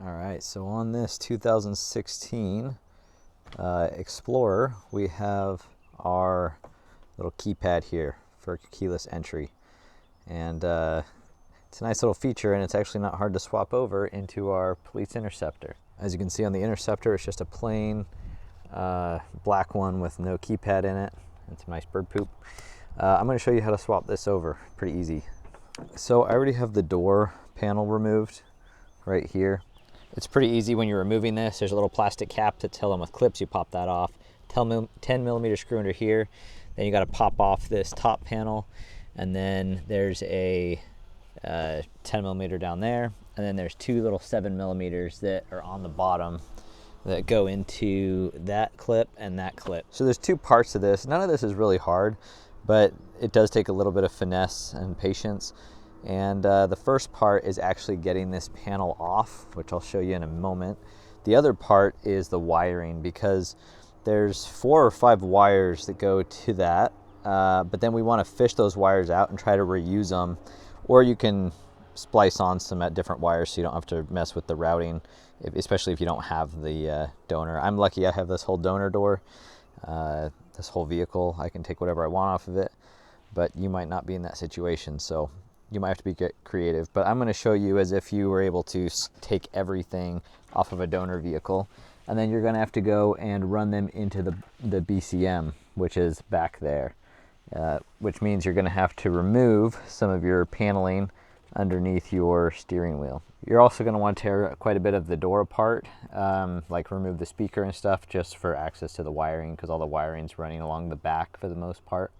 All right, so on this 2016 Explorer, we have our little keypad here for keyless entry. And it's a nice little feature, and it's actually not hard to swap over into our police Interceptor. As you can see on the Interceptor, it's just a plain black one with no keypad in it. It's a nice bird poop. I'm going to show you how to swap this over. Pretty easy. So I already have the door panel removed right here. It's pretty easy when you're removing this. There's a little plastic cap that's held on with clips. You pop that off. 10mm screw under here. Then you got to pop off this top panel, and then there's a 10mm down there, and then there's two little 7mm that are on the bottom that go into that clip and that clip. So there's two parts to this. None of this is really hard, but it does take a little bit of finesse and patience. And the first part is actually getting this panel off, which I'll show you in a moment. The other part is the wiring, because there's 4 or 5 wires that go to that, but then we want to fish those wires out and try to reuse them, or you can splice on some at different wires so you don't have to mess with the routing, especially if you don't have the donor. I'm lucky I have this whole donor door, this whole vehicle. I can take whatever I want off of it, but you might not be in that situation, so you might have to be creative. But I'm going to show you as if you were able to take everything off of a donor vehicle, and then you're going to have to go and run them into the BCM, which is back there, which means you're going to have to remove some of your paneling underneath your steering wheel. You're also going to want to tear quite a bit of the door apart, like remove the speaker and stuff, just for access to the wiring, because all the wiring's running along the back for the most part.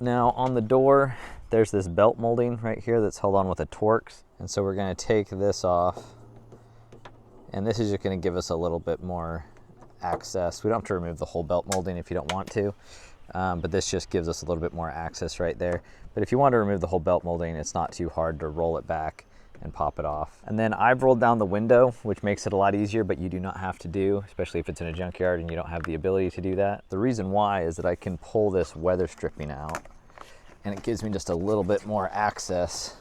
Now on the door, there's this belt molding right here that's held on with a Torx, and so we're going to take this off, and this is just going to give us a little bit more access. We don't have to remove the whole belt molding if you don't want to, but this just gives us a little bit more access right there. But if you want to remove the whole belt molding, it's not too hard to roll it back and pop it off. And then I've rolled down the window, which makes it a lot easier, but you do not have to do, especially if it's in a junkyard and you don't have the ability to do that. The reason why is that I can pull this weather stripping out, and it gives me just a little bit more access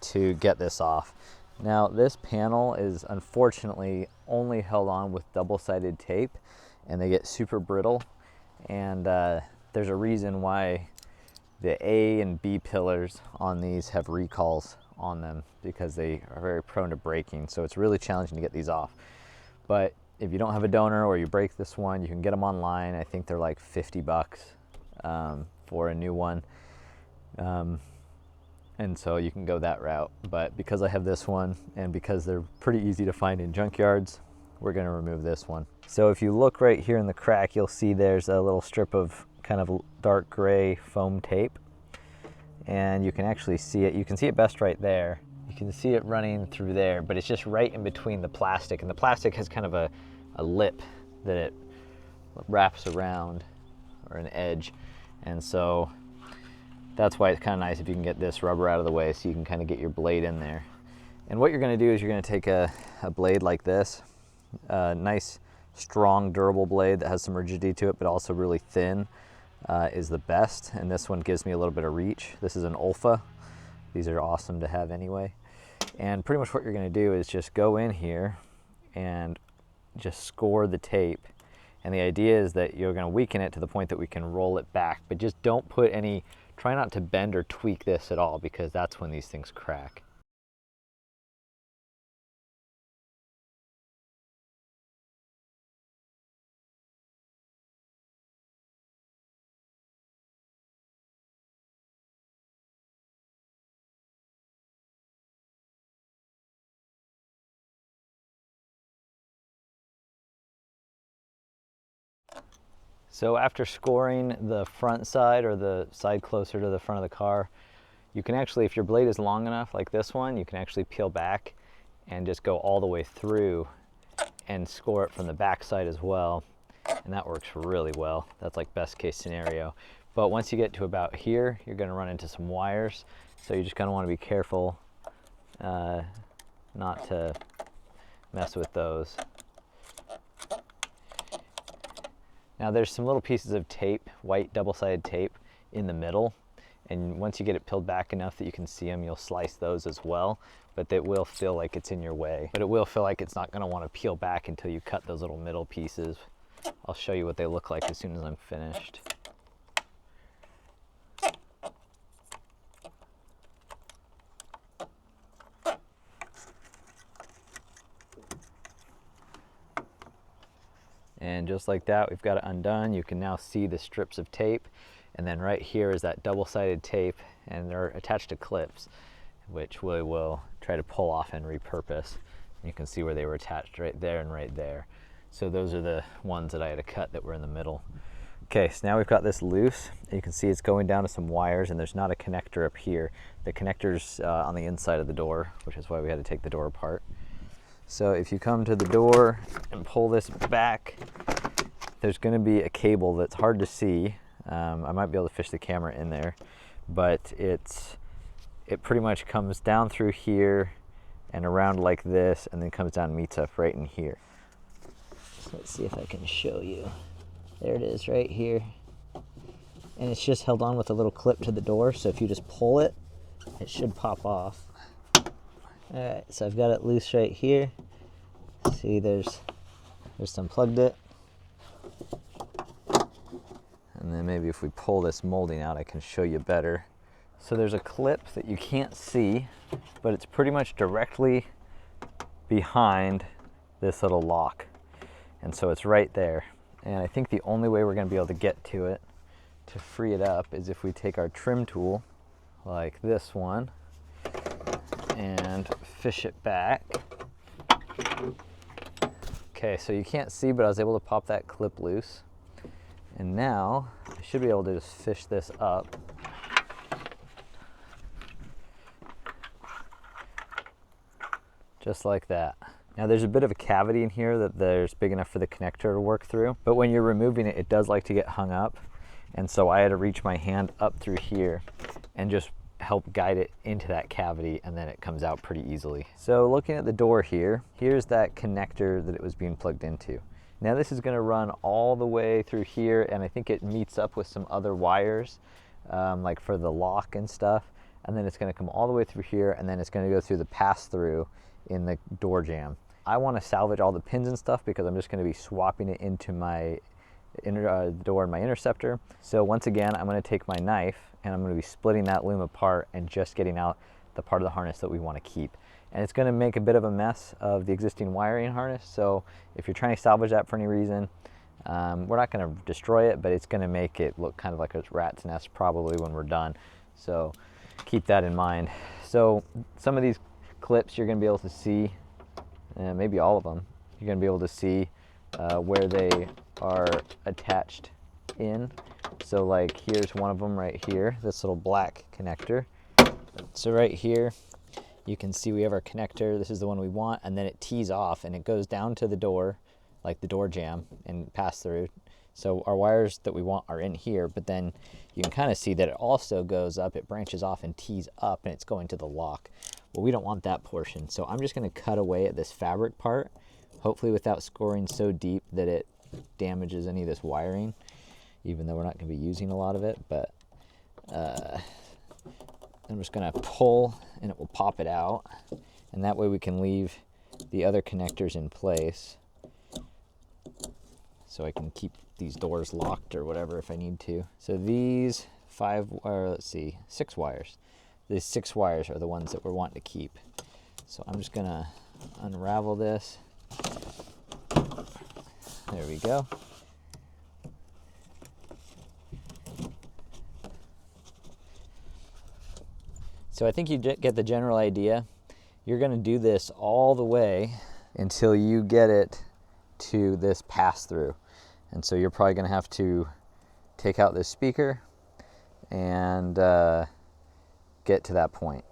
to get this off. Now this panel is unfortunately only held on with double-sided tape, and they get super brittle, and there's a reason why the A and B pillars on these have recalls on them, because they are very prone to breaking. So it's really challenging to get these off. But if you don't have a donor or you break this one, you can get them online. I think they're like 50 bucks for a new one. And so you can go that route. But because I have this one, and because they're pretty easy to find in junkyards, we're going to remove this one. So if you look right here in the crack, you'll see there's a little strip of kind of dark gray foam tape, and you can actually see it. You can see it best right there. You can see it running through there, but it's just right in between the plastic, and the plastic has kind of a lip that it wraps around, or an edge, and so that's why it's kind of nice if you can get this rubber out of the way so you can kind of get your blade in there. And what you're going to do is you're going to take a blade like this, a nice strong durable blade that has some rigidity to it but also really thin, is the best, and this one gives me a little bit of reach. This is an Olfa. These are awesome to have anyway. And pretty much what you're going to do is just go in here and just score the tape, and the idea is that you're going to weaken it to the point that we can roll it back, but just don't put any, try not to bend or tweak this at all, because that's when these things crack. So after scoring the front side, or the side closer to the front of the car, you can actually, if your blade is long enough like this one, you can actually peel back and just go all the way through and score it from the back side as well. And that works really well. That's like best case scenario. But once you get to about here, you're going to run into some wires. So you just kind of want to be careful not to mess with those. Now there's some little pieces of tape, white double-sided tape, in the middle, And once you get it peeled back enough that you can see them, you'll slice those as well, but it will feel like it's in your way. But it will feel like it's not gonna wanna peel back until you cut those little middle pieces. I'll show you what they look like as soon as I'm finished. And just like that, we've got it undone. You can now see the strips of tape. And then right here is that double-sided tape, and they're attached to clips, which we will try to pull off and repurpose. You can see where they were attached right there and right there. So those are the ones that I had to cut that were in the middle. Okay, so now we've got this loose. You can see it's going down to some wires, and there's not a connector up here. The connector's on the inside of the door, which is why we had to take the door apart. So if you come to the door and pull this back, there's going to be a cable that's hard to see. I might be able to fish the camera in there, but it pretty much comes down through here and around like this, and then comes down and meets up right in here. So let's see if I can show you. There it is right here. And it's just held on with a little clip to the door, so if you just pull it, it should pop off. Alright, so I've got it loose right here. See, there's unplugged it. And then maybe if we pull this molding out, I can show you better. So there's a clip that you can't see, but it's pretty much directly behind this little lock. And so it's right there. And I think the only way we're going to be able to get to it, to free it up, is if we take our trim tool, like this one, and fish it back. Okay, so you can't see, but I was able to pop that clip loose. And now I should be able to just fish this up. Just like that. Now there's a bit of a cavity in here that there's big enough for the connector to work through, but when you're removing it, it does like to get hung up. And so I had to reach my hand up through here and just help guide it into that cavity, and then it comes out pretty easily. So looking at the door here, here's that connector that it was being plugged into. Now this is going to run all the way through here, and I think it meets up with some other wires, like for the lock and stuff, and then it's going to come all the way through here, and then it's going to go through the pass-through in the door jamb. I want to salvage all the pins and stuff because I'm just going to be swapping it into my door in my Interceptor. So once again, I'm going to take my knife and I'm going to be splitting that loom apart and just getting out the part of the harness that we want to keep. And it's going to make a bit of a mess of the existing wiring harness, so if you're trying to salvage that for any reason, we're not going to destroy it, but it's going to make it look kind of like a rat's nest probably when we're done. So keep that in mind. So some of these clips you're going to be able to see, maybe all of them, you're going to be able to see where they are attached in. So like here's one of them right here, this little black connector. So right here you can see we have our connector. This is the one we want, and then it tees off and it goes down to the door, like the door jamb, and pass through. So our wires that we want are in here, but then you can kind of see that it also goes up, it branches off and tees up, and it's going to the lock. Well, we don't want that portion, so I'm just going to cut away at this fabric part, hopefully without scoring so deep that it damages any of this wiring, even though we're not going to be using a lot of it. But I'm just going to pull and it will pop it out, and that way we can leave the other connectors in place so I can keep these doors locked or whatever if I need to. So these 6 wires. These 6 wires are the ones that we're wanting to keep. So I'm just going to unravel this. There we go. So I think you get the general idea. You're going to do this all the way until you get it to this pass-through. And so you're probably going to have to take out this speaker and get to that point.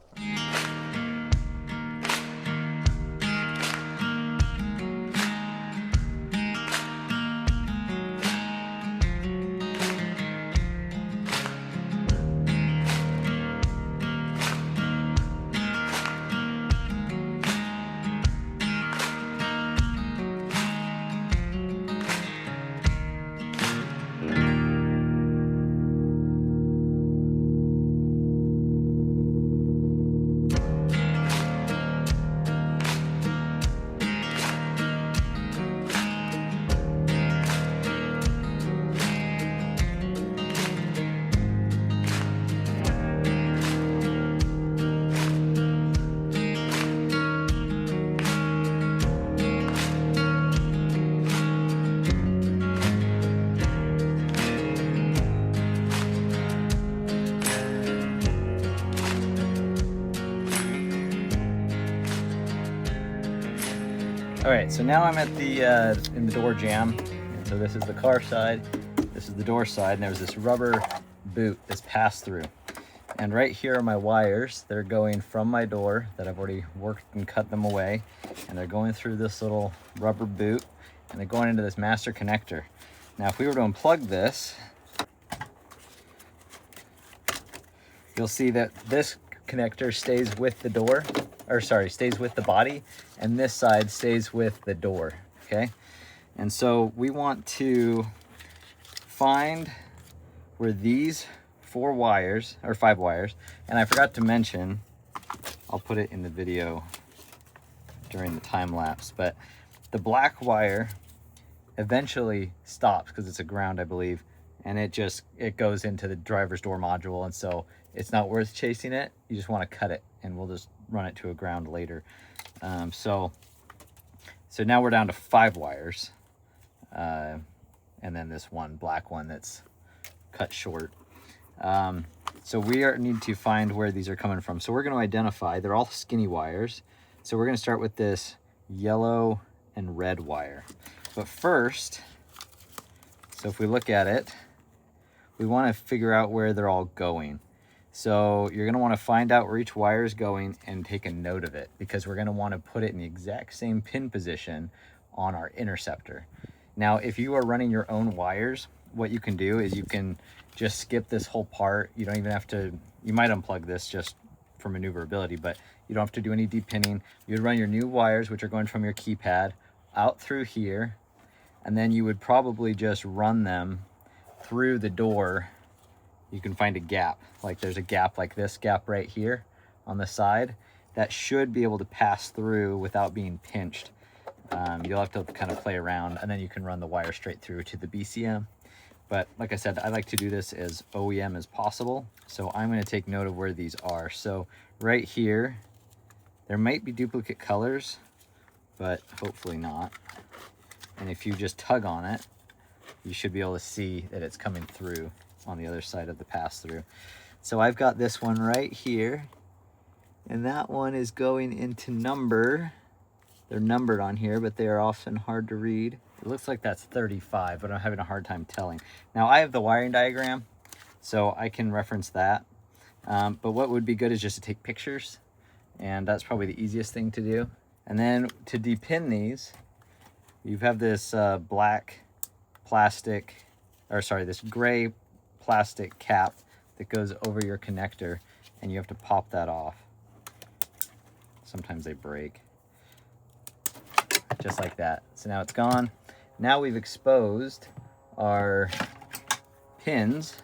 All right, so now I'm at the in the door jamb, and so this is the car side, this is the door side, and there's this rubber boot that's passed through. And right here are my wires. They're going from my door that I've already worked and cut them away, and they're going through this little rubber boot, and they're going into this master connector. Now, if we were to unplug this, you'll see that this connector stays with the door, or sorry, stays with the body, and this side stays with the door, okay? And so we want to find where these 4 wires, or 5 wires, and I forgot to mention, I'll put it in the video during the time lapse, but the black wire eventually stops because it's a ground, I believe, and it goes into the driver's door module, and so it's not worth chasing it. You just want to cut it, and we'll just run it to a ground later. So now we're down to 5 wires, and then this one black one that's cut short. So we need to find where these are coming from. So we're going to identify, they're all skinny wires. So we're going to start with this yellow and red wire. But first, so if we look at it, we want to figure out where they're all going. So you're going to want to find out where each wire is going and take a note of it, because we're going to want to put it in the exact same pin position on our interceptor. Now, if you are running your own wires, what you can do is you can just skip this whole part. You don't even have to, you might unplug this just for maneuverability, but you don't have to do any depinning. You'd run your new wires, which are going from your keypad, out through here, and then you would probably just run them through the door. You can find a gap, like there's a gap like this gap right here on the side that should be able to pass through without being pinched. You'll have to kind of play around, and then you can run the wire straight through to the BCM. But like I said, I like to do this as OEM as possible. So I'm going to take note of where these are. So right here, there might be duplicate colors, but hopefully not. And if you just tug on it, you should be able to see that it's coming through on the other side of the pass-through. So I've got this one right here, and that one is going into number. They're numbered on here, but they are often hard to read. It looks like that's 35, but I'm having a hard time telling. Now, I have the wiring diagram, so I can reference that. But what would be good is just to take pictures, and that's probably the easiest thing to do. And then to depin these, you have this black plastic, or sorry, this gray plastic cap that goes over your connector, and you have to pop that off. Sometimes they break. Just like that. So now it's gone. Now we've exposed our pins,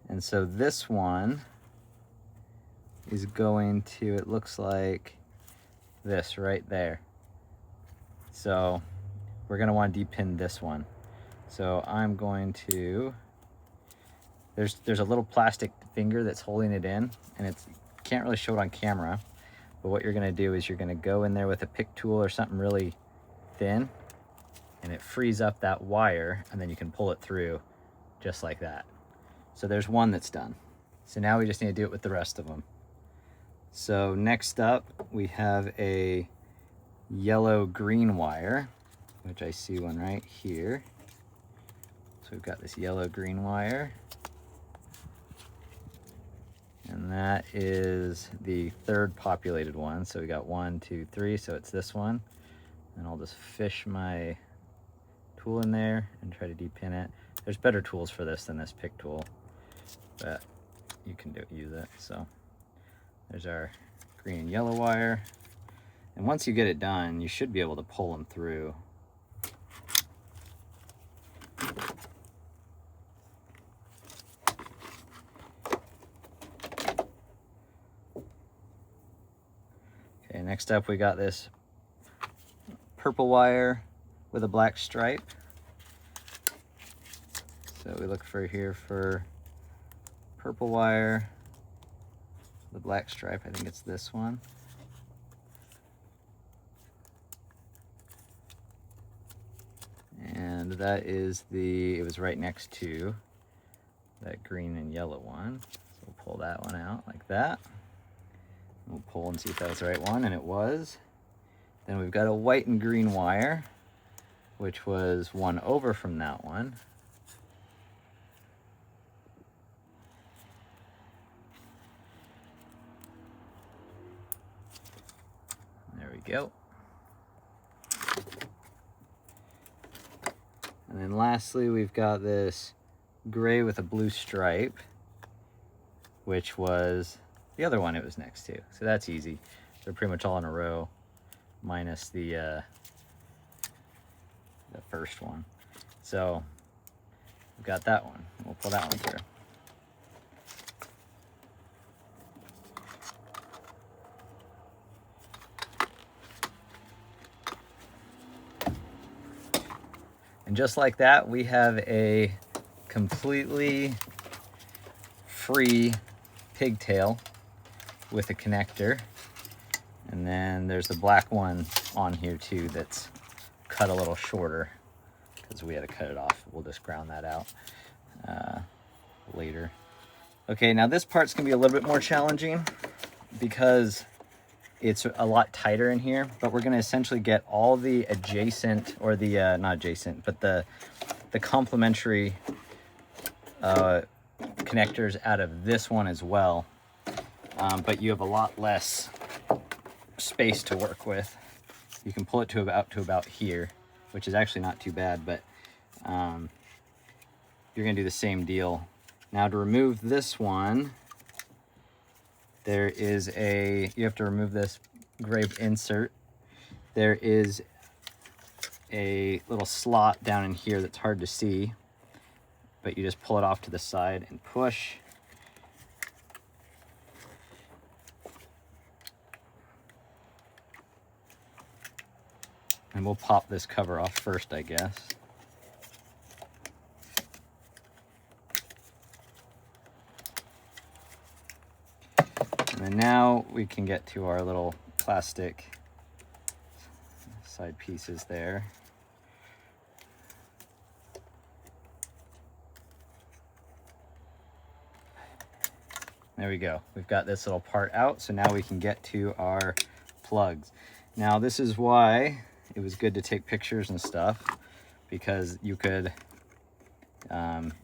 and so this one is going to, it looks like this right there. So we're going to want to depin this one. So I'm going to, there's a little plastic finger that's holding it in, and it's can't really show it on camera, but what you're going to do is you're going to go in there with a pick tool or something really thin, and it frees up that wire, and then you can pull it through just like that. So there's one that's done. So now we just need to do it with the rest of them. So next up, we have a yellow-green wire, which I see one right here. So we've got this yellow-green wire, and that is the third populated one. So we got 1, 2, 3, so it's this one. And I'll just fish my tool in there and try to depin it. There's better tools for this than this pick tool, but you can use it. So there's our green and yellow wire. And once you get it done, you should be able to pull them through. Okay, next up we got this purple wire with a black stripe. So we look for here for purple wire, the black stripe. I think it's this one. And that is it was right next to that green and yellow one. So we'll pull that one out like that. We'll pull and see if that was the right one, and it was. Then we've got a white and green wire, which was one over from that one. There we go. And then lastly, we've got this gray with a blue stripe, which was the other one it was next to. So that's easy. They're pretty much all in a row, minus the first one. So we've got that one. We'll pull that one through. And just like that, we have a completely free pigtail with a connector. And then there's the black one on here too that's cut a little shorter because we had to cut it off. We'll just ground that out later. Okay, now this part's gonna be a little bit more challenging because it's a lot tighter in here, but we're gonna essentially get all the adjacent, or the, not adjacent, but the complementary connectors out of this one as well. But you have a lot less space to work with. You can pull it to about here, which is actually not too bad, but you're gonna do the same deal. Now to remove this one, there is you have to remove this grape insert. There is a little slot down in here that's hard to see, but you just pull it off to the side and push. And we'll pop this cover off first, I guess. And then now we can get to our little plastic side pieces there. There we go. We've got this little part out, so now we can get to our plugs. Now this is why it was good to take pictures and stuff, because you could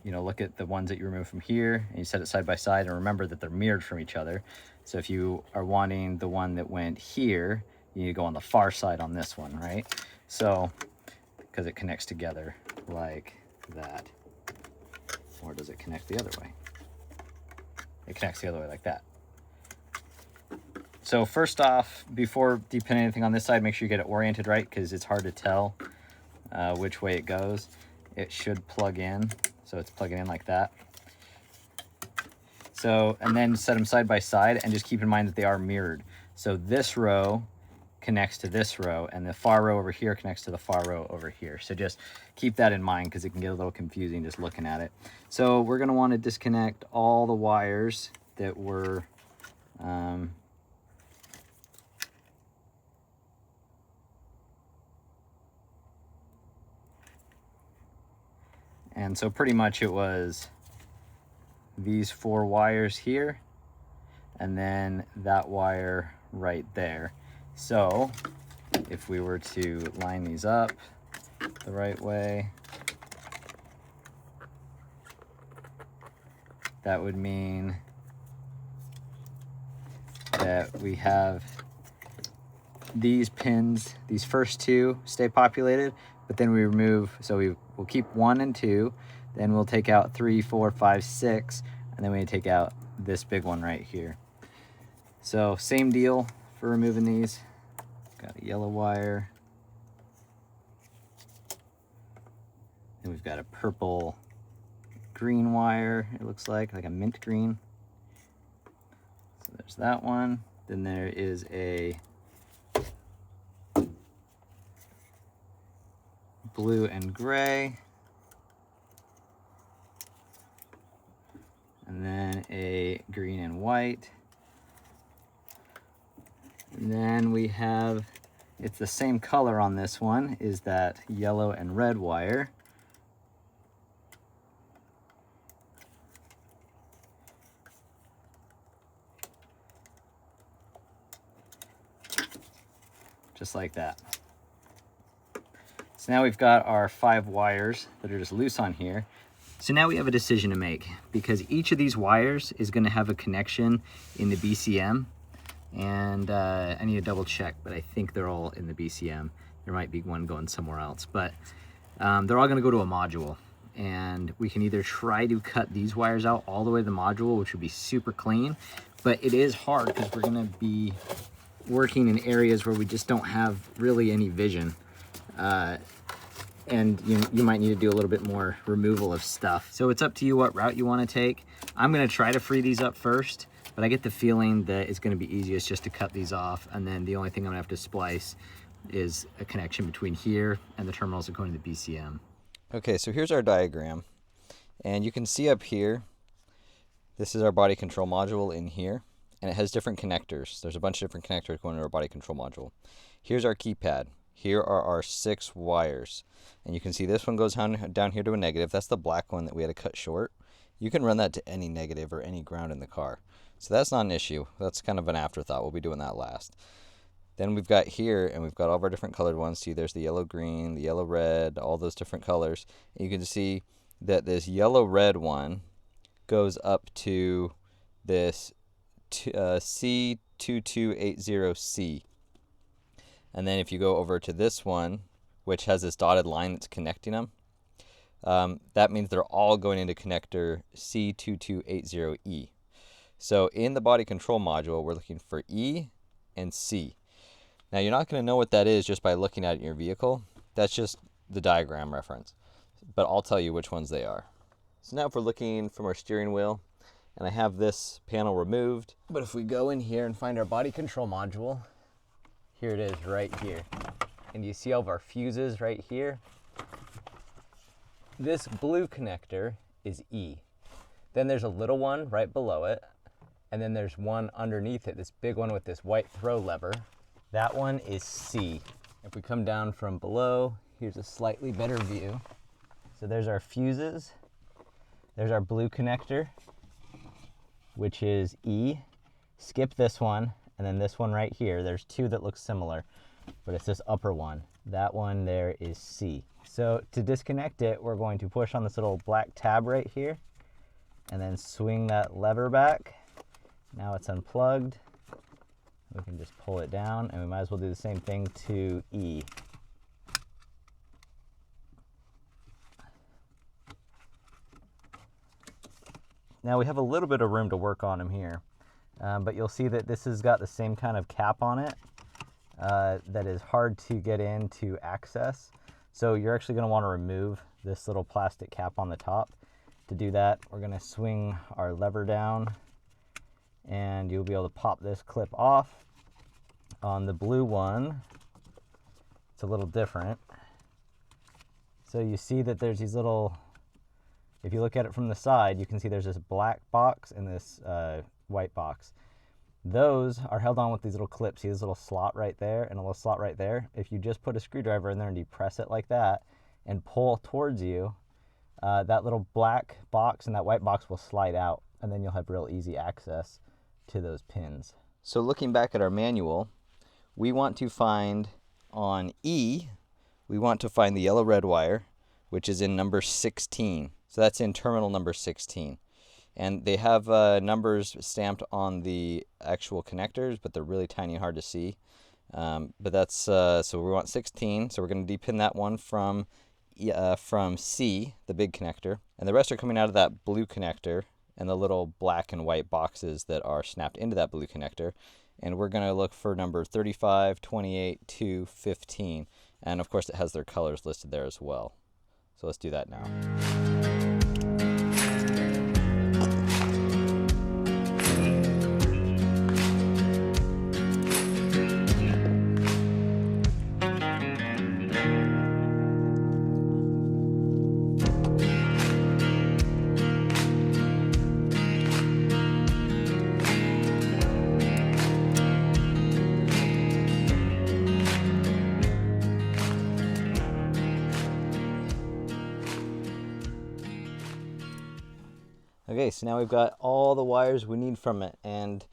you know, look at the ones that you remove from here and you set it side by side and remember that they're mirrored from each other. So if you are wanting the one that went here, you need to go on the far side on this one, right? So, because it connects together like that. Or does it connect the other way? It connects the other way like that. So first off, before deepinning anything on this side, make sure you get it oriented right, because it's hard to tell which way it goes. It should plug in, so it's plugging in like that. So, and then set them side by side, and just keep in mind that they are mirrored. So this row connects to this row, and the far row over here connects to the far row over here. So just keep that in mind, because it can get a little confusing just looking at it. So we're going to want to disconnect all the wires that were and so pretty much it was these 4 wires here, and then that wire right there. So if we were to line these up the right way, that would mean that we have these pins, these first 2 stay populated, but then we remove, so we'll keep 1 and 2, then we'll take out 3, 4, 5, 6, and then we take out this big one right here. So same deal for removing these. Got a yellow wire. And we've got a purple green wire, it looks like a mint green. So there's that one. Then there is a blue and gray. And then a green and white. And then we have, it's the same color on this one, is that yellow and red wire. just like that. So now we've got our 5 wires that are just loose on here. So now we have a decision to make, because each of these wires is going to have a connection in the BCM. And I need to double check, but I think they're all in the BCM. There might be one going somewhere else, but they're all going to go to a module. And we can either try to cut these wires out all the way to the module, which would be super clean, but it is hard because we're going to be working in areas where we just don't have really any vision. And you might need to do a little bit more removal of stuff. So it's up to you what route you want to take. I'm going to try to free these up first, but I get the feeling that it's going to be easiest just to cut these off, and then the only thing I'm going to have to splice is a connection between here and the terminals that go into the BCM. Okay, so here's our diagram, and you can see up here, this is our body control module in here, and it has different connectors. There's a bunch of different connectors going into our body control module. Here's our keypad. Here are our 6 wires, and you can see this one goes down here to a negative. That's the black one that we had to cut short. You can run that to any negative or any ground in the car. So that's not an issue. That's kind of an afterthought. We'll be doing that last. Then we've got here, and we've got all of our different colored ones. See, there's the yellow green, the yellow red, all those different colors. And you can see that this yellow red one goes up to this C2280C. And then if you go over to this one, which has this dotted line that's connecting them, that means they're all going into connector C2280E. So in the body control module, we're looking for E and C. Now you're not going to know what that is just by looking at it in your vehicle. That's just the diagram reference. But I'll tell you which ones they are. So now if we're looking from our steering wheel, and I have this panel removed, but if we go in here and find our body control module, here it is right here. And you see all of our fuses right here? This blue connector is E. Then there's a little one right below it. And then there's one underneath it, this big one with this white throw lever. That one is C. If we come down from below, here's a slightly better view. So there's our fuses. There's our blue connector, which is E. Skip this one, and then this one right here. There's 2 that look similar, but it's this upper one. That one there is C. So to disconnect it, we're going to push on this little black tab right here, and then swing that lever back. Now it's unplugged. We can just pull it down, and we might as well do the same thing to E. Now we have a little bit of room to work on them here, but you'll see that this has got the same kind of cap on it that is hard to get in to access. So you're actually going to want to remove this little plastic cap on the top. To do that, we're going to swing our lever down, and you'll be able to pop this clip off. On the blue one, it's a little different. So you see that there's these little, if you look at it from the side, you can see there's this black box and this white box. Those are held on with these little clips. See this little slot right there and a little slot right there? If you just put a screwdriver in there and depress it like that and pull towards you, that little black box and that white box will slide out, and then you'll have real easy access to those pins. So looking back at our manual, we want to find on E, we want to find the yellow red wire, which is in number 16. So that's in terminal number 16. And they have numbers stamped on the actual connectors, but they're really tiny and hard to see. But that's, so we want 16. So we're going to depin that one from C, the big connector. And the rest are coming out of that blue connector and the little black and white boxes that are snapped into that blue connector. And we're going to look for number 35, 28, 2, 15. And of course it has their colors listed there as well. So let's do that now. Okay, so now we've got all the wires we need from it, and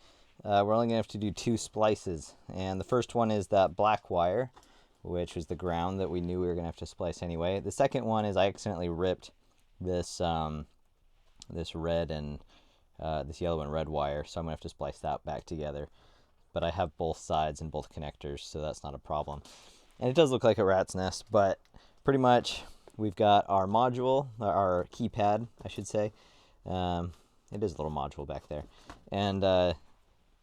We're only going to have to do 2 splices. And the first one is that black wire, which was the ground that we knew we were going to have to splice anyway. The second one is I accidentally ripped this this red and this yellow and red wire, so I'm going to have to splice that back together. But I have both sides and both connectors, so that's not a problem. And it does look like a rat's nest, but pretty much we've got our module, our keypad, I should say. It is a little module back there. And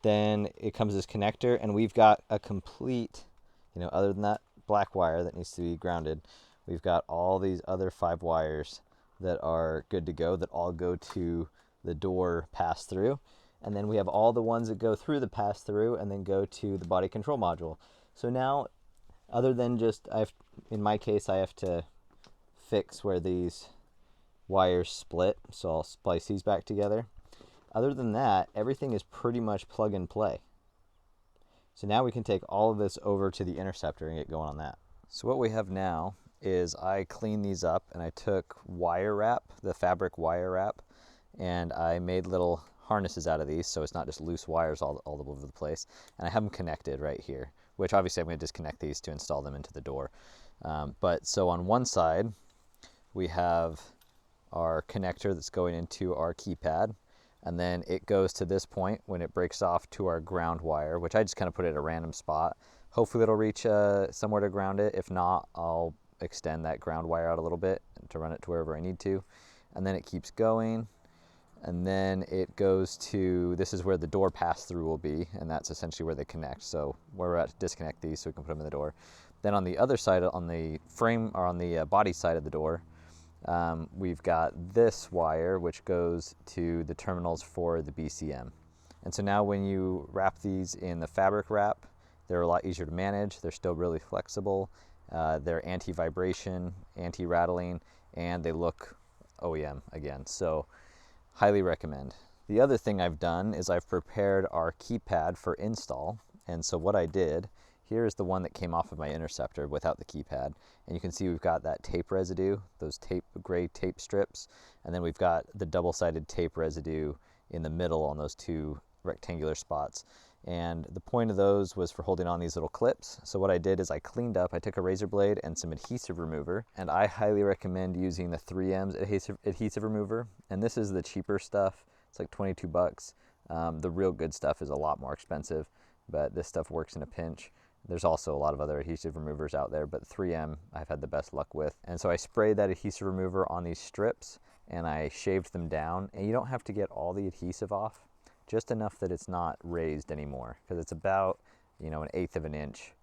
then it comes this connector, and we've got a complete, other than that black wire that needs to be grounded, we've got all these other 5 wires that are good to go, that all go to the door pass-through. And then we have all the ones that go through the pass-through and then go to the body control module. So now, other than just, in my case, I have to fix where these wires split, so I'll splice these back together. Other than that, everything is pretty much plug and play. So now we can take all of this over to the Interceptor and get going on that. So what we have now is I cleaned these up, and I took wire wrap, the fabric wire wrap, and I made little harnesses out of these, so it's not just loose wires all over the place. And I have them connected right here, which obviously I'm going to disconnect these to install them into the door. But so on one side, we have our connector that's going into our keypad, and then it goes to this point when it breaks off to our ground wire, which I just kind of put it at a random spot. Hopefully it'll reach somewhere to ground it. If not, I'll extend that ground wire out a little bit to run it to wherever I need to. And then it keeps going, and then it goes to, this is where the door pass-through will be, and that's essentially where they connect. So we're about to disconnect these so we can put them in the door. Then on the other side, on the frame, or on the body side of the door, we've got this wire, which goes to the terminals for the BCM. And so now when you wrap these in the fabric wrap, they're a lot easier to manage. They're still really flexible. They're anti-vibration, anti-rattling, and they look OEM again. So highly recommend. The other thing I've done is I've prepared our keypad for install. And so what I did, here is the one that came off of my Interceptor without the keypad. And you can see we've got that tape residue, those gray tape strips. And then we've got the double-sided tape residue in the middle on those 2 rectangular spots. And the point of those was for holding on these little clips. So what I did is I cleaned up, I took a razor blade and some adhesive remover, and I highly recommend using the 3M's adhesive remover. And this is the cheaper stuff. It's like 22 bucks. The real good stuff is a lot more expensive, but this stuff works in a pinch. There's also a lot of other adhesive removers out there, but 3M I've had the best luck with. And so I sprayed that adhesive remover on these strips, and I shaved them down. And you don't have to get all the adhesive off, just enough that it's not raised anymore, because it's about, an 1/8 of an inch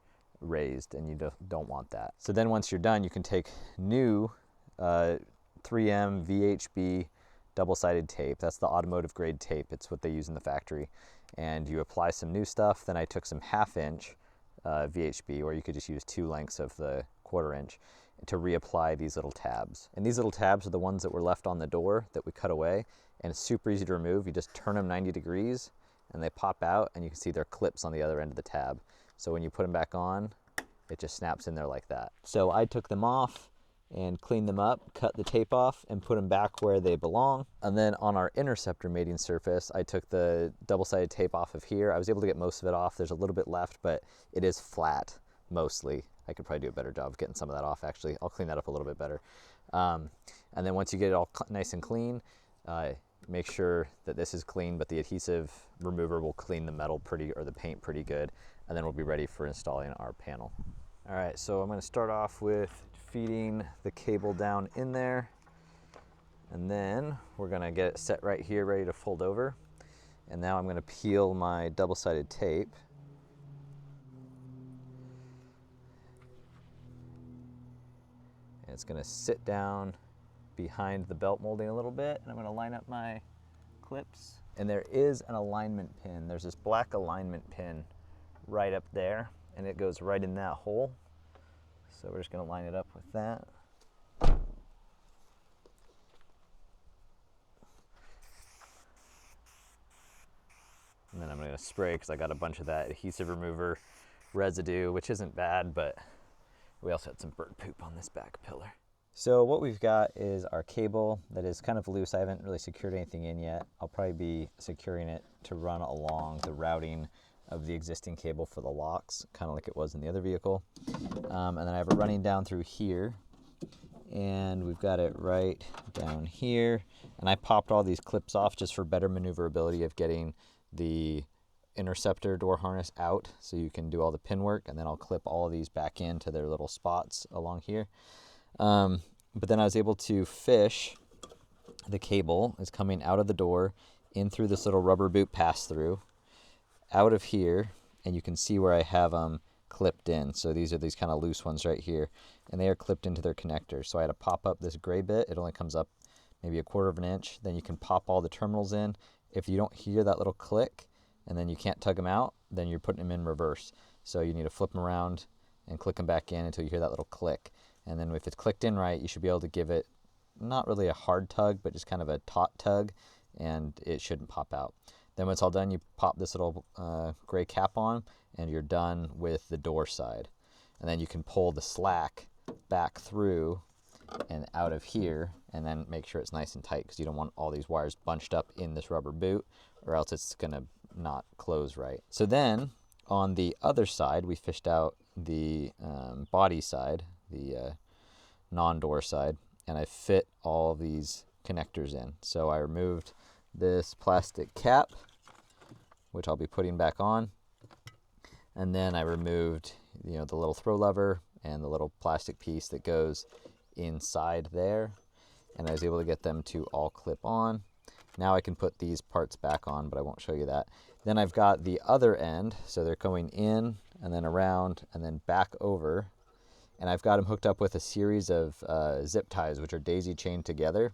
raised, and you don't want that. So then once you're done, you can take new 3M VHB double-sided tape. That's the automotive grade tape. It's what they use in the factory. And you apply some new stuff. Then I took some 1/2 inch VHB, or you could just use 2 lengths of the 1/4 inch to reapply these little tabs. And these little tabs are the ones that were left on the door that we cut away, and it's super easy to remove. You just turn them 90 degrees and they pop out, and you can see there are clips on the other end of the tab. So when you put them back on, it just snaps in there like that. So I took them off and cleaned them up, cut the tape off, and put them back where they belong. And then on our Interceptor mating surface, I took the double-sided tape off of here. I was able to get most of it off. There's a little bit left, but it is flat mostly. I could probably do a better job of getting some of that off, actually. I'll clean that up a little bit better. And then once you get it all nice and clean, make sure that this is clean, but the adhesive remover will clean the metal or the paint pretty good, and then we'll be ready for installing our panel. All right, so I'm going to start off with feeding the cable down in there, and then we're going to get it set right here, ready to fold over. And now I'm going to peel my double-sided tape. And it's going to sit down behind the belt molding a little bit, and I'm going to line up my clips. And there is an alignment pin. There's this black alignment pin right up there, and it goes right in that hole. So we're just going to line it up with that. And then I'm going to spray, because I got a bunch of that adhesive remover residue, which isn't bad, but we also had some bird poop on this back pillar. So what we've got is our cable that is kind of loose. I haven't really secured anything in yet. I'll probably be securing it to run along the routing of the existing cable for the locks, kind of like it was in the other vehicle. And then I have it running down through here, and we've got it right down here. And I popped all these clips off just for better maneuverability of getting the Interceptor door harness out, so you can do all the pin work, and then I'll clip all of these back into their little spots along here. But then I was able to fish the cable is coming out of the door in through this little rubber boot pass through out of here, and you can see where I have them clipped in. So these are these kind of loose ones right here, and they are clipped into their connectors. So I had to pop up this gray bit. It only comes up maybe 1/4 inch. Then you can pop all the terminals in. If you don't hear that little click and then you can't tug them out, then you're putting them in reverse. So you need to flip them around and click them back in until you hear that little click. And then if it's clicked in right, you should be able to give it not really a hard tug, but just kind of a taut tug, and it shouldn't pop out. Then when it's all done, you pop this little gray cap on, and you're done with the door side. And then you can pull the slack back through and out of here, and then make sure it's nice and tight, because you don't want all these wires bunched up in this rubber boot, or else it's going to not close right. So then on the other side, we fished out the body side, the non-door side, and I fit all of these connectors in. So I removed this plastic cap, which I'll be putting back on, and then I removed, the little throw lever and the little plastic piece that goes inside there, and I was able to get them to all clip on. Now I can put these parts back on, but I won't show you that. Then I've got the other end, so they're going in and then around and then back over, and I've got them hooked up with a series of zip ties, which are daisy chained together.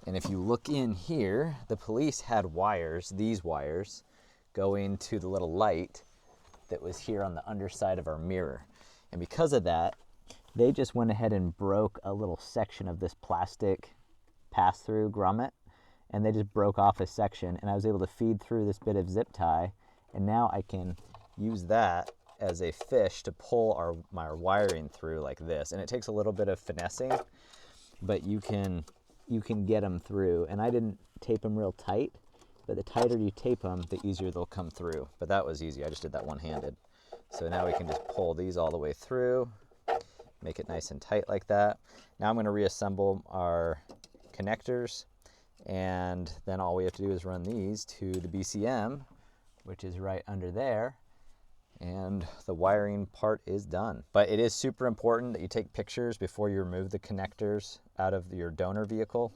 And if you look in here, the police had wires, these wires, going to the little light that was here on the underside of our mirror. And because of that, they just went ahead and broke a little section of this plastic pass-through grommet, and they just broke off a section, and I was able to feed through this bit of zip tie, and now I can use that as a fish to pull my wiring through like this. And it takes a little bit of finessing, but you can get them through. And I didn't tape them real tight, but the tighter you tape them, the easier they'll come through. But that was easy. I just did that one-handed. So now we can just pull these all the way through, make it nice and tight like that. Now I'm going to reassemble our connectors, and then all we have to do is run these to the BCM, which is right under there, and the wiring part is done. But it is super important that you take pictures before you remove the connectors out of your donor vehicle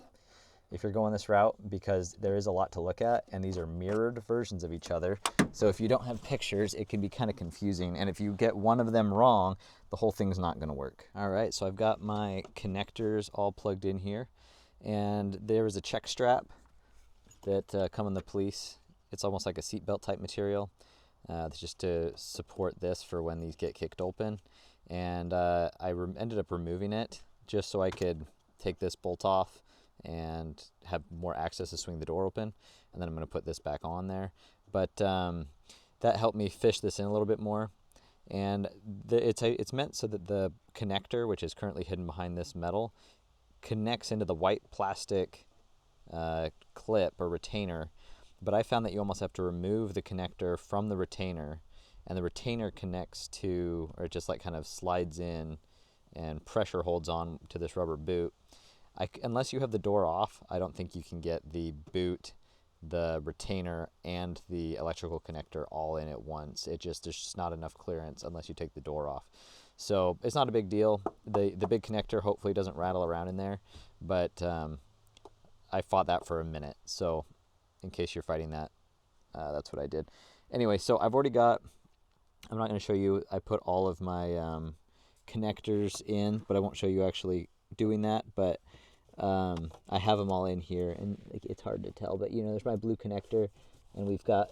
if you're going this route, because there is a lot to look at, and these are mirrored versions of each other. So if you don't have pictures, it can be kind of confusing, and if you get one of them wrong, the whole thing's not going to work. All right, so I've got my connectors all plugged in here, and there is a check strap that come in the police. It's almost like a seatbelt type material. It's just to support this for when these get kicked open. And I ended up removing it just so I could take this bolt off and have more access to swing the door open. And then I'm going to put this back on there. But that helped me fish this in a little bit more. And it's meant so that the connector, which is currently hidden behind this metal, connects into the white plastic clip or retainer. But I found that you almost have to remove the connector from the retainer, and the retainer connects to, or it just like kind of slides in and pressure holds on to this rubber boot. Unless you have the door off, I don't think you can get the boot, the retainer, and the electrical connector all in at once. There's just not enough clearance unless you take the door off. So it's not a big deal. The big connector hopefully doesn't rattle around in there, but I fought that for a minute. So in case you're fighting that, that's what I did. Anyway, so I've already got, I'm not going to show you, I put all of my connectors in, but I won't show you actually doing that. But I have them all in here, and it's hard to tell, but there's my blue connector, and we've got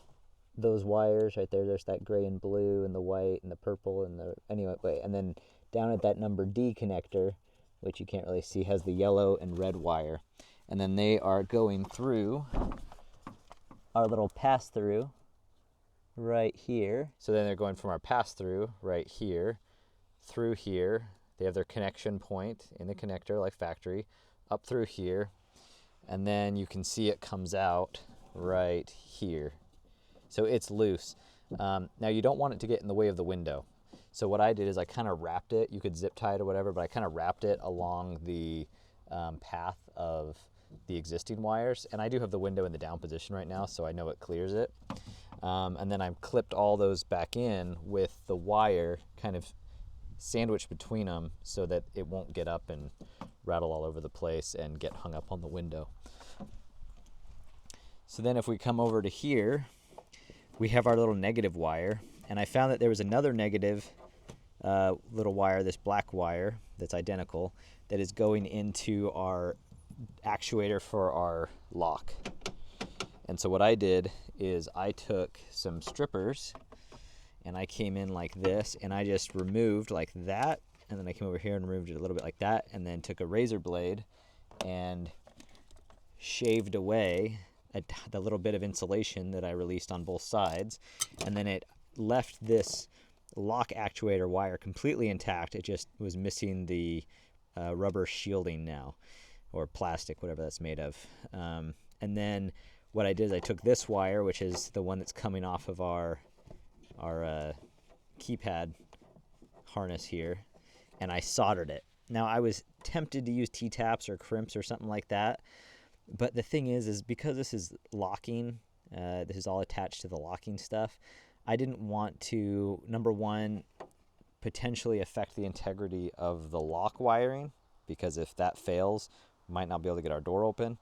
those wires right there. There's that gray and blue and the white and the purple and and then down at that number D connector, which you can't really see, has the yellow and red wire. And then they are going through our little pass-through right here. So then they're going from our pass-through right here, through here, They have their connection point in the connector like factory, up through here, and then you can see it comes out right here. So it's loose. Now you don't want it to get in the way of the window. So what I did is I kind of wrapped it. You could zip tie it or whatever, but I kind of wrapped it along the path of the existing wires. And I do have the window in the down position right now, so I know it clears it. And then I clipped all those back in with the wire kind of sandwiched between them so that it won't get up and rattle all over the place and get hung up on the window. So then if we come over to here, we have our little negative wire, and I found that there was another negative little wire, this black wire that's identical, that is going into our actuator for our lock. And so what I did is I took some strippers and I came in like this, and I just removed like that, and then I came over here and removed it a little bit like that, and then took a razor blade and shaved away the little bit of insulation that I released on both sides, and then it left this lock actuator wire completely intact. It just was missing the rubber shielding now, or plastic, whatever that's made of. And then what I did is I took this wire, which is the one that's coming off of our keypad harness here, and I soldered it. Now I was tempted to use T-taps or crimps or something like that, but the thing is because this is locking, this is all attached to the locking stuff, I didn't want to, number one, potentially affect the integrity of the lock wiring, because if that fails, we might not be able to get our door open.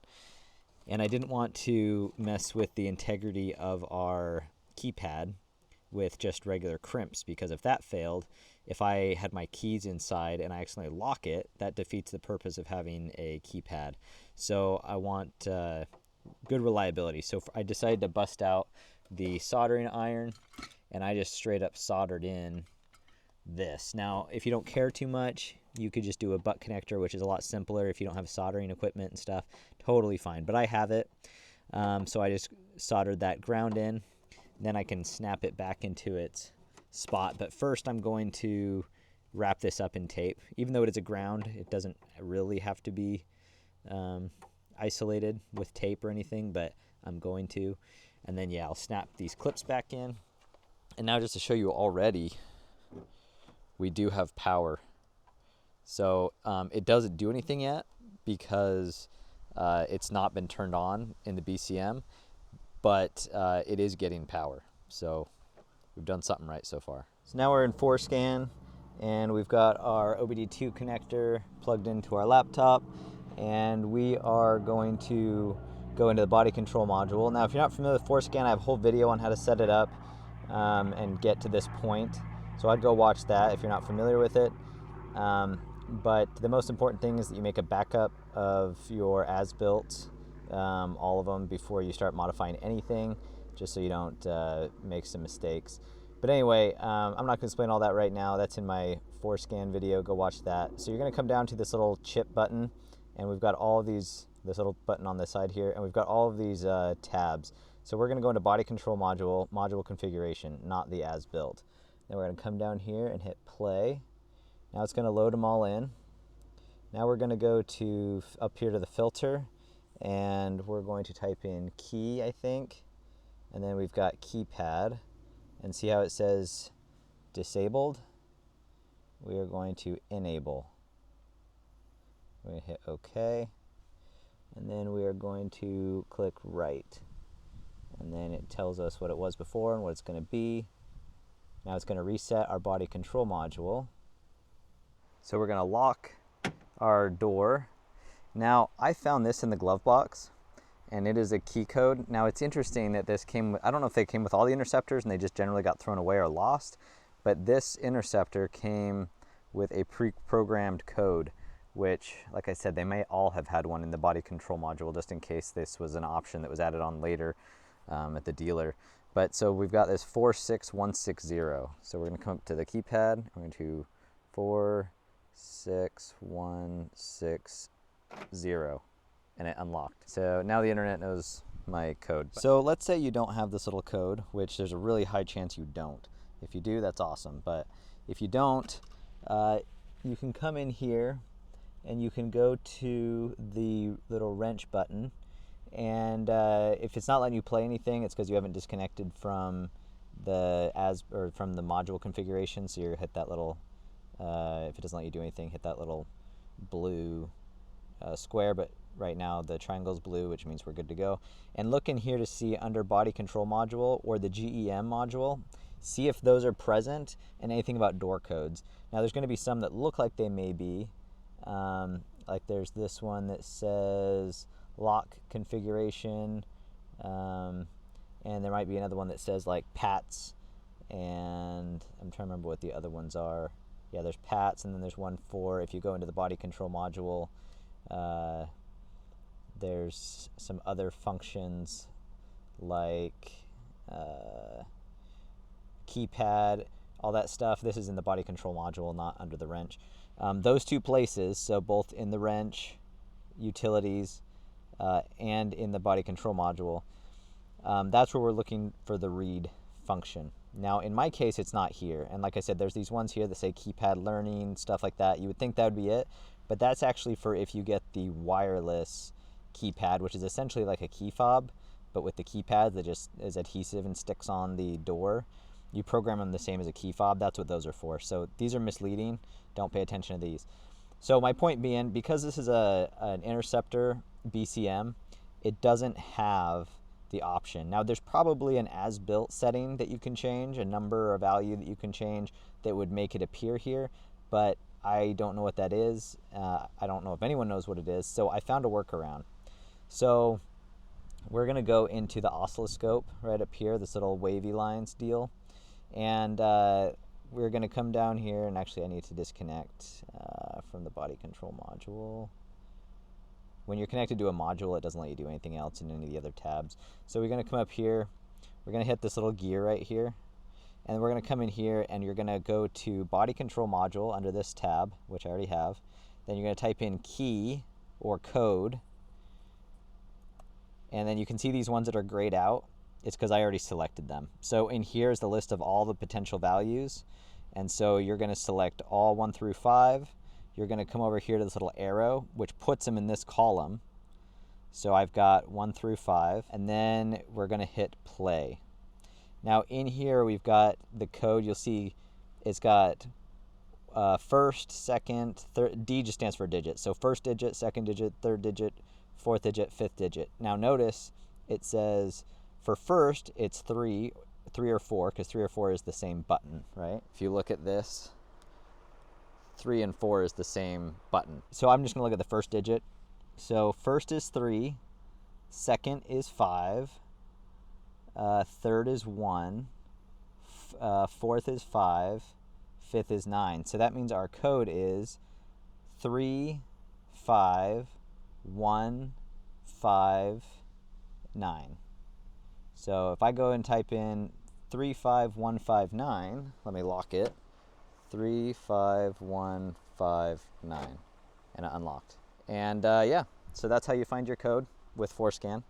And I didn't want to mess with the integrity of our keypad with just regular crimps, because if that failed, if I had my keys inside and I accidentally lock it, that defeats the purpose of having a keypad. So I want good reliability. So I decided to bust out the soldering iron, and I just straight up soldered in this. Now, if you don't care too much, you could just do a butt connector, which is a lot simpler if you don't have soldering equipment and stuff. Totally fine, but I have it. So I just soldered that ground in. Then I can snap it back into its spot. But first I'm going to wrap this up in tape. Even though it is a ground, it doesn't really have to be isolated with tape or anything, but I'm going to. And then, yeah, I'll snap these clips back in. And now just to show you already, we do have power. So it doesn't do anything yet because it's not been turned on in the BCM, but it is getting power. So we've done something right so far. So now we're in 4scan, and we've got our OBD2 connector plugged into our laptop, and we are going to go into the body control module. Now, if you're not familiar with 4scan, I have a whole video on how to set it up and get to this point. So I'd go watch that if you're not familiar with it. But the most important thing is that you make a backup of your as-built, all of them, before you start modifying anything, just so you don't make some mistakes. But anyway, I'm not going to explain all that right now. That's in my 4scan video. Go watch that. So you're going to come down to this little chip button, and we've got all of these, this little button on the side here, and we've got all of these tabs. So we're going to go into body control module configuration, not the as-built. Then we're going to come down here and hit play. Now it's going to load them all in. Now we're going to go to up here to the filter, and we're going to type in key, I think, and then we've got keypad, and see how it says disabled? We are going to enable. We're going to hit OK, and then we are going to click right, and then it tells us what it was before and what it's going to be. Now it's going to reset our body control module. So we're going to lock our door. Now, I found this in the glove box, and it is a key code. Now, it's interesting that this came with, I don't know if they came with all the Interceptors and they just generally got thrown away or lost, but this Interceptor came with a pre-programmed code, which, like I said, they may all have had one in the body control module just in case this was an option that was added on later at the dealer. But so we've got this 46160. So we're going to come up to the keypad. We're going to 46160, and it unlocked. So now the internet knows my code. So let's say you don't have this little code, which there's a really high chance you don't. If you do, that's awesome. But if you don't, you can come in here and you can go to the little wrench button, and if it's not letting you play anything, it's because you haven't disconnected from the from the module configuration. So you hit that little if it doesn't let you do anything, hit that little blue square, but right now the triangle's blue, which means we're good to go. And look in here to see under body control module or the GEM module, see if those are present and anything about door codes. Now there's going to be some that look like they may be, like there's this one that says lock configuration, and there might be another one that says like PATS, and I'm trying to remember what the other ones are. Yeah, there's PATS, and then there's one for, if you go into the body control module, there's some other functions like keypad, all that stuff. This is in the body control module, not under the wrench. Those two places, so both in the wrench, utilities, and in the body control module, that's where we're looking for the read function. Now in my case it's not here, and like I said, there's these ones here that say keypad learning, stuff like that. You would think that would be it, but that's actually for if you get the wireless keypad, which is essentially like a key fob, but with the keypad that just is adhesive and sticks on the door. You program them the same as a key fob. That's what those are for. So these are misleading. Don't pay attention to these. So my point being, because this is an Interceptor BCM, it doesn't have the option. Now there's probably an as-built setting that you can change, a number or value that you can change that would make it appear here, but I don't know what that is. I don't know if anyone knows what it is, so I found a workaround. So we're going to go into the oscilloscope right up here, this little wavy lines deal, and we're going to come down here, and actually I need to disconnect from the body control module. When you're connected to a module, it doesn't let you do anything else in any of the other tabs. So we're going to come up here, we're going to hit this little gear right here, and we're going to come in here, and you're going to go to body control module under this tab, which I already have. Then you're going to type in key or code, and then you can see these ones that are grayed out. It's because I already selected them. So in here is the list of all the potential values, and so you're going to select all 1 through 5. You're going to come over here to this little arrow, which puts them in this column. So I've got 1 through 5, and then we're going to hit play. Now in here we've got the code. You'll see it's got first, second, third. D just stands for digit. So first digit, second digit, third digit, fourth digit, fifth digit. Now notice it says for first it's 3 or 4, because 3 or 4 is the same button, right? If you look at this, 3 and 4 is the same button. So I'm just going to look at the first digit. So first is 3, second is 5, third is 1, fourth is 5, fifth is 9. So that means our code is 3, 5, 1, 5, 9. So if I go and type in 35159, let me lock it. 35159, and it unlocked. And yeah, so that's how you find your code with ForScan.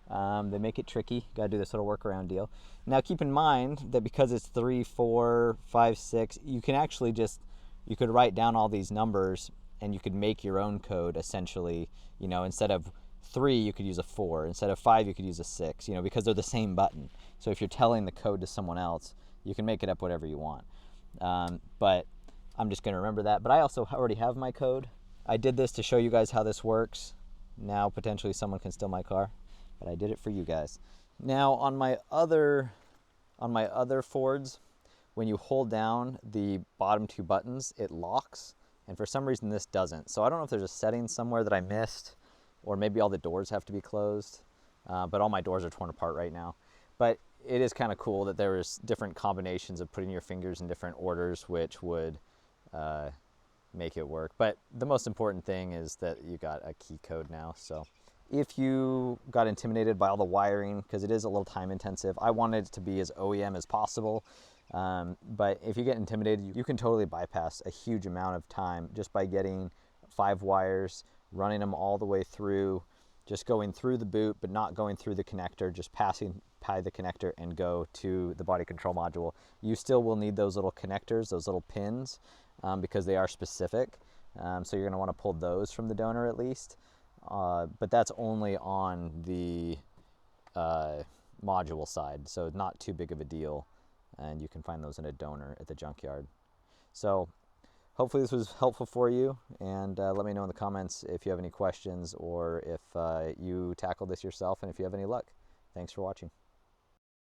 They make it tricky. You gotta do this little workaround deal. Now keep in mind that because it's 3, 4, 5, 6, you can actually you could write down all these numbers and you could make your own code essentially. You know, instead of 3 you could use a 4, instead of 5 you could use a 6, you know, because they're the same button. So if you're telling the code to someone else, you can make it up whatever you want. But I'm just going to remember that. But I also already have my code. I did this to show you guys how this works. Now potentially someone can steal my car, but I did it for you guys. Now on my other Fords, when you hold down the bottom 2 buttons, it locks, and for some reason this doesn't. So I don't know if there's a setting somewhere that I missed, or maybe all the doors have to be closed, but all my doors are torn apart right now. But it is kind of cool that there is different combinations of putting your fingers in different orders, which would make it work. But the most important thing is that you got a key code now. So if you got intimidated by all the wiring, because it is a little time intensive, I wanted it to be as OEM as possible. But if you get intimidated, you can totally bypass a huge amount of time just by getting 5 wires, running them all the way through, just going through the boot, but not going through the connector, just passing by the connector and go to the body control module. You still will need those little connectors, those little pins, because they are specific. So you're going to want to pull those from the donor at least. But that's only on the module side, so not too big of a deal. And you can find those in a donor at the junkyard. So hopefully this was helpful for you, and let me know in the comments if you have any questions or if you tackle this yourself and if you have any luck. Thanks for watching.